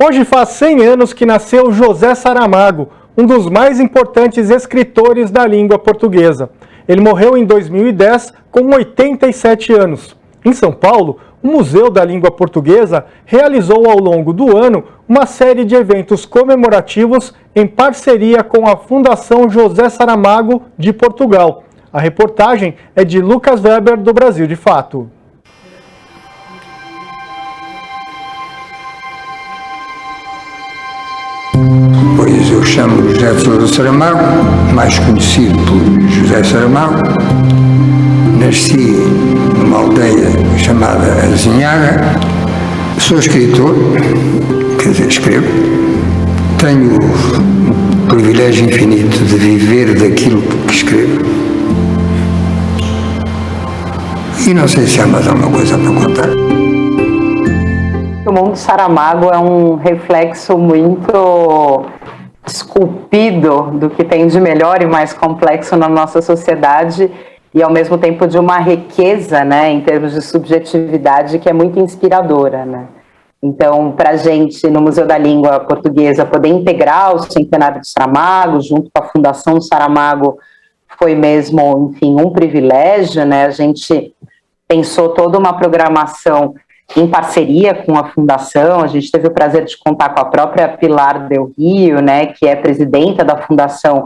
Hoje faz 100 anos que nasceu José Saramago, um dos mais importantes escritores da língua portuguesa. Ele morreu em 2010 com 87 anos. Em São Paulo, o Museu da Língua Portuguesa realizou ao longo do ano uma série de eventos comemorativos em parceria com a Fundação José Saramago de Portugal. A reportagem é de Lucas Weber, do Brasil de Fato. Pois eu chamo José de Sousa Saramago, mais conhecido por José Saramago. Nasci numa aldeia chamada Azinhaga. Sou escritor, quer dizer, escrevo. Tenho o privilégio infinito de viver daquilo que escrevo. E não sei se há mais alguma coisa para contar. O mundo Saramago é um reflexo muito esculpido do que tem de melhor e mais complexo na nossa sociedade e, ao mesmo tempo, de uma riqueza, né, em termos de subjetividade que é muito inspiradora, né? Então, para a gente, no Museu da Língua Portuguesa, poder integrar o centenário de Saramago, junto com a Fundação Saramago, foi mesmo, enfim, um privilégio, né? A gente pensou toda uma programação em parceria com a Fundação. A gente teve o prazer de contar com a própria Pilar Del Rio, né, que é presidenta da Fundação,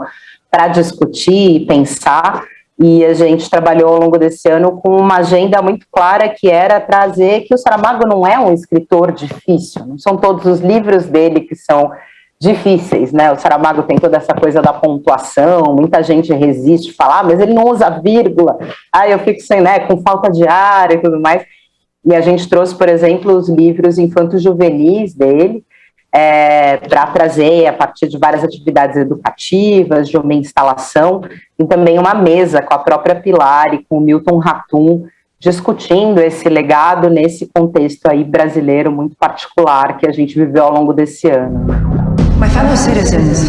para discutir e pensar, e a gente trabalhou ao longo desse ano com uma agenda muito clara, que era trazer que o Saramago não é um escritor difícil, não são todos os livros dele que são difíceis, né? O Saramago tem toda essa coisa da pontuação, muita gente resiste a falar, mas ele não usa vírgula, eu fico sem, né, com falta de ar e tudo mais. E a gente trouxe, por exemplo, os livros infanto-juvenis dele, para trazer, a partir de várias atividades educativas, de uma instalação, e também uma mesa com a própria Pilar e com o Milton Ratum, discutindo esse legado nesse contexto aí brasileiro muito particular que a gente viveu ao longo desse ano. My fellow citizens,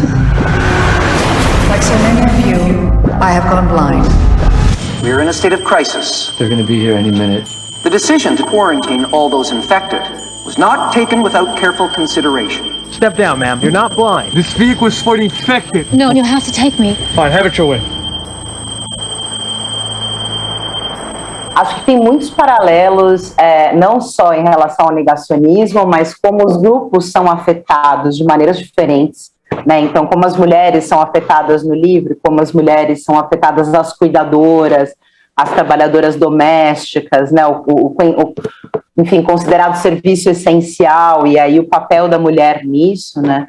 like so many of you, I have gone blind. We're in a state of crisis. They're going to be here any minute. The decision to quarantine all those infected was not taken without careful consideration. Step down, ma'am. You're not blind. This vehicle is for the infected. No, you have to take me. Fine, have it your way. Acho que tem muitos paralelos, não só em relação ao negacionismo, mas como os grupos são afetados de maneiras diferentes, né? Então, como as mulheres são afetadas no livro, como as mulheres são afetadas, as cuidadoras, as trabalhadoras domésticas, né, enfim, considerado serviço essencial, e aí o papel da mulher nisso, né,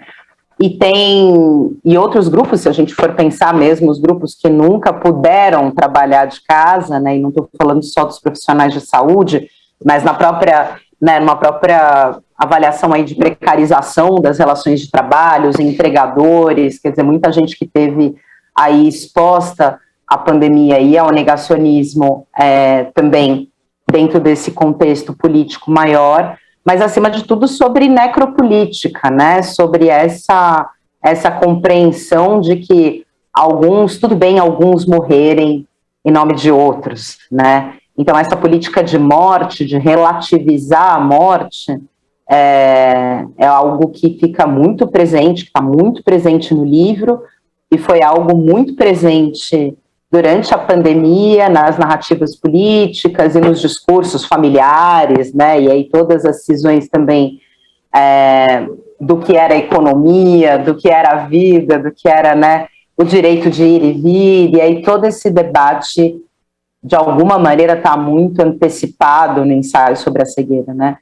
e outros grupos, se a gente for pensar mesmo, os grupos que nunca puderam trabalhar de casa, né, e não estou falando só dos profissionais de saúde, mas numa própria avaliação aí de precarização das relações de trabalho, os empregadores, quer dizer, muita gente que teve aí exposta a pandemia e ao negacionismo também dentro desse contexto político maior, mas acima de tudo sobre necropolítica, né? Sobre essa compreensão de que tudo bem alguns morrerem em nome de outros, né? Então essa política de morte, de relativizar a morte, é algo que fica muito presente, que está muito presente no livro, e foi algo muito presente durante a pandemia, nas narrativas políticas e nos discursos familiares, né, e aí todas as cisões também do que era a economia, do que era a vida, do que era, né, o direito de ir e vir, e aí todo esse debate, de alguma maneira, está muito antecipado no ensaio sobre a cegueira, né.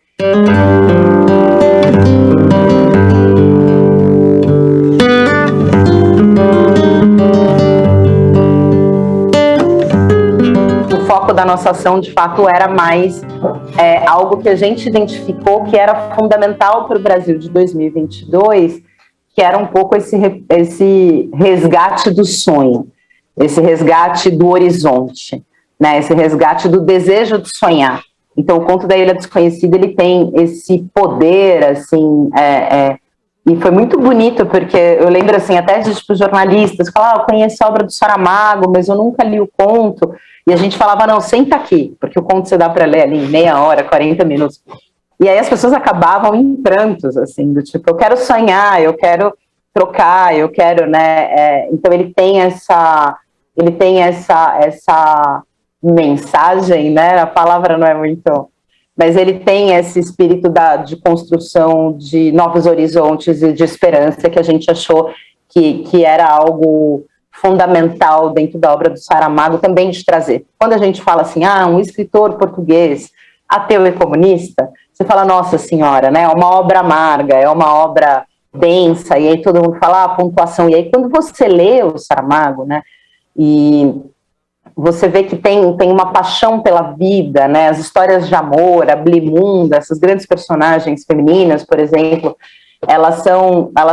Da nossa ação, de fato, era mais algo que a gente identificou que era fundamental para o Brasil de 2022, que era um pouco esse resgate do sonho, esse resgate do horizonte, né? Esse resgate do desejo de sonhar. Então, o Conto da Ilha Desconhecida, ele tem esse poder, assim, e foi muito bonito, porque eu lembro, assim, até de jornalistas, falavam, eu conheço a obra do Saramago, mas eu nunca li o conto. E a gente falava, não, senta aqui, porque o conto você dá para ler ali em meia hora, 40 minutos. E aí as pessoas acabavam em prantos, assim, do tipo, eu quero sonhar, eu quero trocar, eu quero, né? Então ele tem essa mensagem, né? A palavra não é muito, mas ele tem esse espírito de construção de novos horizontes e de esperança que a gente achou que era algo fundamental dentro da obra do Saramago também de trazer. Quando a gente fala assim, um escritor português ateu e comunista, você fala, nossa senhora, né? É uma obra amarga, é uma obra densa, e aí todo mundo fala, pontuação. E aí quando você lê o Saramago, né? E você vê que tem uma paixão pela vida, né? As histórias de amor, a Blimunda, essas grandes personagens femininas, por exemplo, elas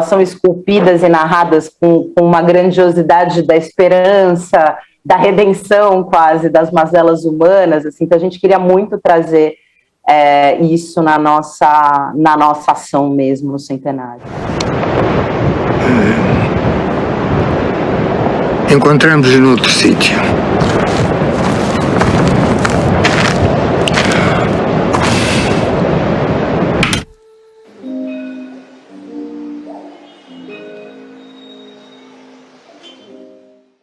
são esculpidas e narradas com uma grandiosidade da esperança, da redenção quase, das mazelas humanas, assim, então a gente queria muito trazer isso na nossa ação mesmo no centenário. Encontramos-nos noutro sítio.